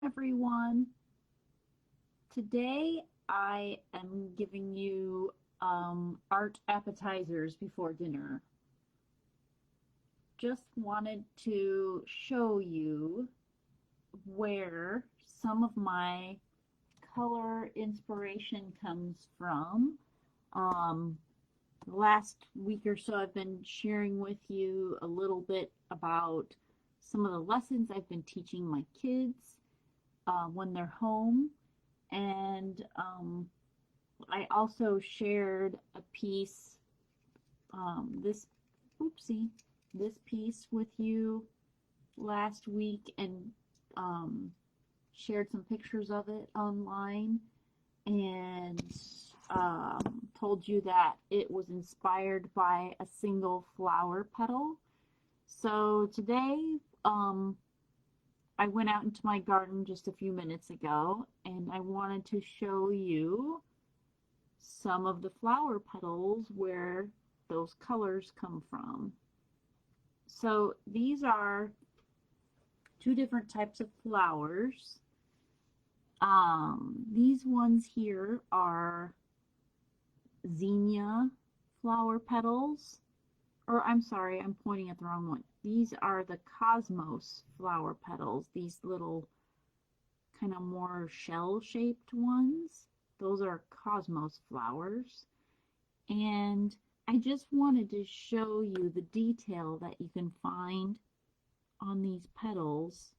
everyone. Today I am giving you art appetizers before dinner. Just wanted to show you where some of my color inspiration comes from. The last week or so I've been sharing with you a little bit about some of the lessons I've been teaching my kids when they're home. And I also shared a piece, this piece with you last week, and shared some pictures of it online, and told you that it was inspired by a single flower petal. So today, I went out into my garden just a few minutes ago, and I wanted to show you some of the flower petals where those colors come from. So these are two different types of flowers. These ones here are zinnia flower petals, or I'm sorry, I'm pointing at the wrong one. These are the cosmos flower petals, these little kind of more shell-shaped ones. Those are cosmos flowers. And I just wanted to show you the detail that you can find on these petals.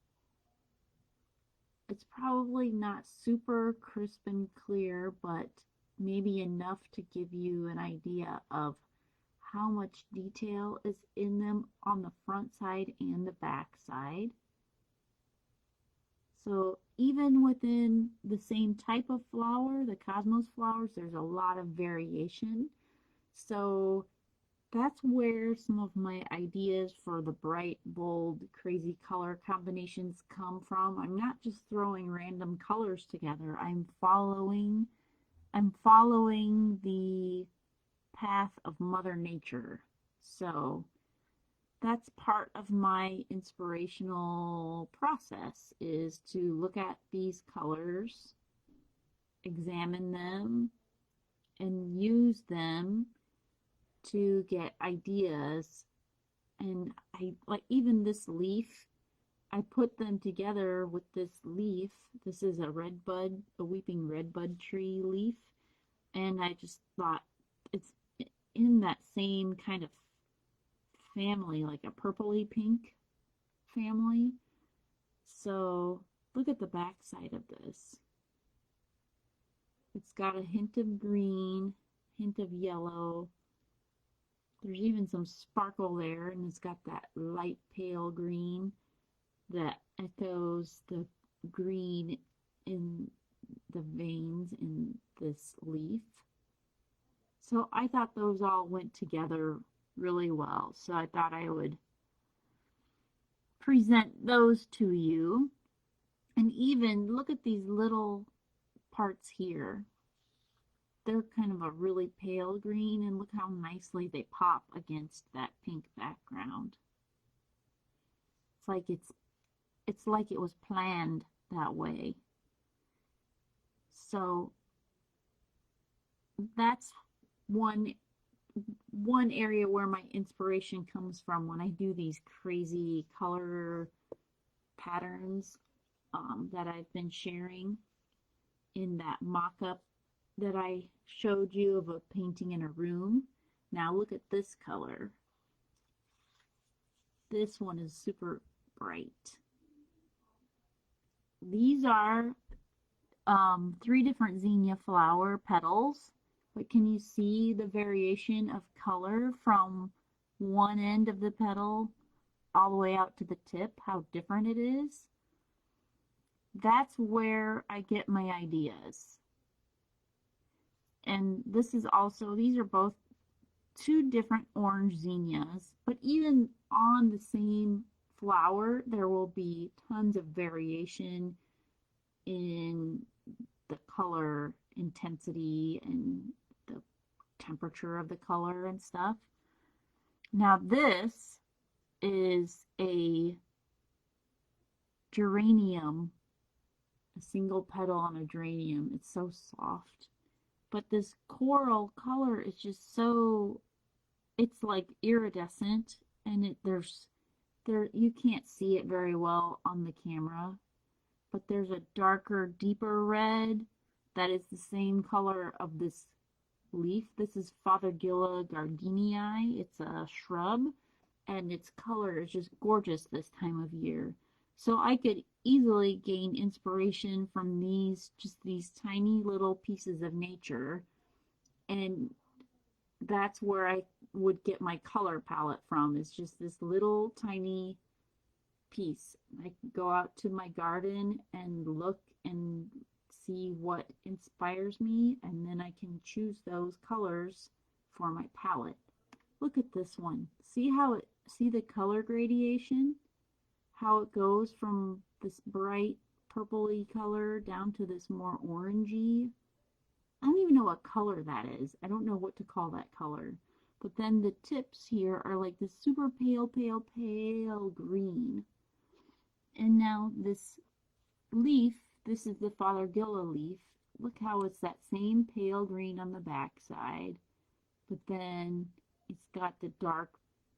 It's probably not super crisp and clear, but maybe enough to give you an idea of how much detail is in them on the front side and the back side. So even within the same type of flower, the cosmos flowers, there's a lot of variation. So that's where some of my ideas for the bright, bold, crazy color combinations come from. I'm not just throwing random colors together. I'm following the path of Mother Nature. So that's part of my inspirational process, is to look at these colors, examine them, and use them to get ideas. And I like even this leaf, I put them together with this leaf. This is a weeping redbud tree leaf, and I just thought it's in that same kind of family, like a purpley pink family. So look at the back side of this. It's got a hint of green, hint of yellow. There's even some sparkle there, and it's got that light pale green that echoes the green in the veins in this leaf. So I thought those all went together really well. So I thought I would present those to you. And even look at these little parts here. They're kind of a really pale green, and look how nicely they pop against that pink background. It's like it was planned that way. So that's one area where my inspiration comes from when I do these crazy color patterns that I've been sharing in that mock-up that I showed you of a painting in a room. Now look at this color. This one is super bright. These are 3 different zinnia flower petals, but can you see the variation of color from one end of the petal all the way out to the tip, how different it is? That's where I get my ideas. And this is also, these are both 2 different orange zinnias, but even on the same flower, there will be tons of variation in the color intensity and the temperature of the color and stuff. Now this is a geranium a single petal on a geranium. It's so soft. But this coral color is just so, it's like iridescent, and there you can't see it very well on the camera, but there's a darker, deeper red that is the same color of this leaf. This is Fothergilla gardeniae. It's a shrub, and its color is just gorgeous this time of year. So I could easily gain inspiration from just these tiny little pieces of nature, and that's where I would get my color palette from, is just this little tiny piece. I can go out to my garden and look and see what inspires me, and then I can choose those colors for my palette. Look at this one. See the color gradation? How it goes from this bright purpley color down to this more orangey. I don't even know what color that is. I don't know what to call that color. But then the tips here are like this super pale, pale, pale green. And now this leaf, this is the Fothergilla leaf. Look how it's that same pale green on the back side, but then it's got the dark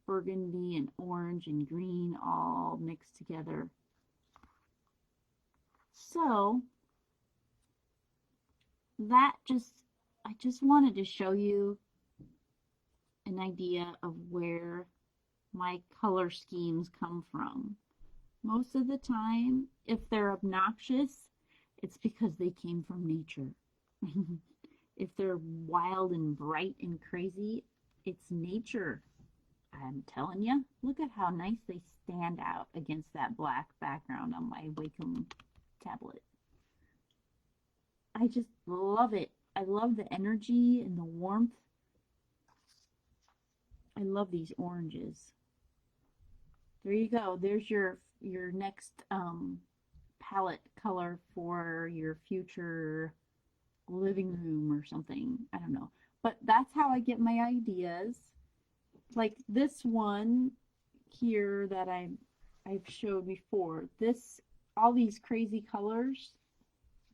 burgundy and orange and green all mixed together. So I just wanted to show you an idea of where my color schemes come from. Most of the time, if they're obnoxious, it's because they came from nature. If they're wild and bright and crazy, it's nature. I'm telling you, look at how nice they stand out against that black background on my Wacom tablet. I just love it. I love the energy and the warmth. I love these oranges. There you go. There's your next palette color for your future living room or something. I don't know. But that's how I get my ideas. Like this one here that I've showed before. All these crazy colors,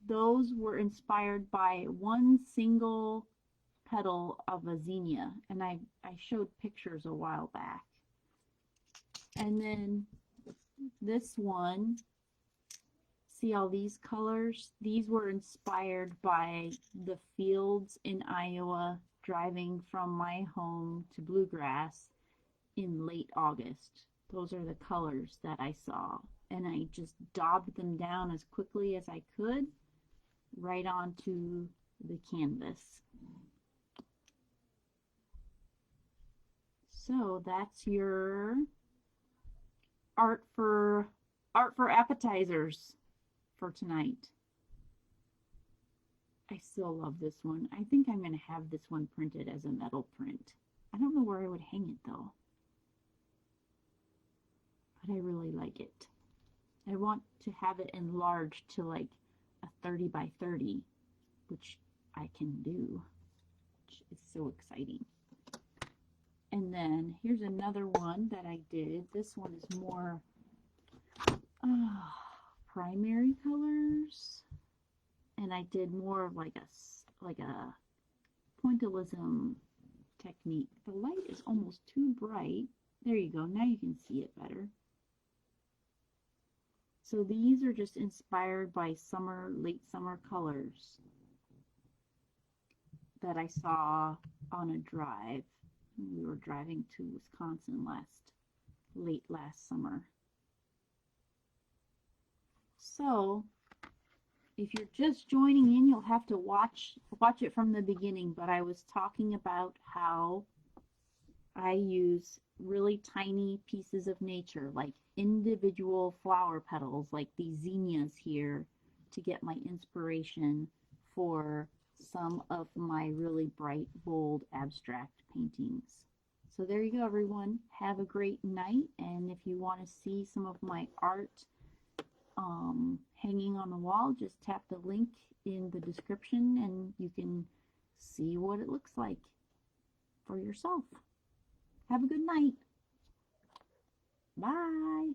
those were inspired by one single petal of a zinnia, and I showed pictures a while back. And then this one, see all these colors? These were inspired by the fields in Iowa, driving from my home to Bluegrass in late August. Those are the colors that I saw, and I just daubed them down as quickly as I could right onto the canvas. So that's your art for appetizers for tonight. I still love this one. I think I'm going to have this one printed as a metal print. I don't know where I would hang it though, but I really like it. I want to have it enlarged to like a 30 by 30, which I can do, which is so exciting. And then here's another one that I did. This one is more primary colors, and I did more of like a pointillism technique. The light is almost too bright. There you go. Now you can see it better. So these are just inspired by late summer colors that I saw on a drive. We were driving to Wisconsin late last summer. So if you're just joining in, you'll have to watch it from the beginning, but I was talking about how I use really tiny pieces of nature, like individual flower petals, like these zinnias here, to get my inspiration for some of my really bright, bold, abstract paintings. So there you go, everyone. Have a great night, and if you want to see some of my art hanging on the wall, just tap the link in the description and you can see what it looks like for yourself. Have a good night. Bye.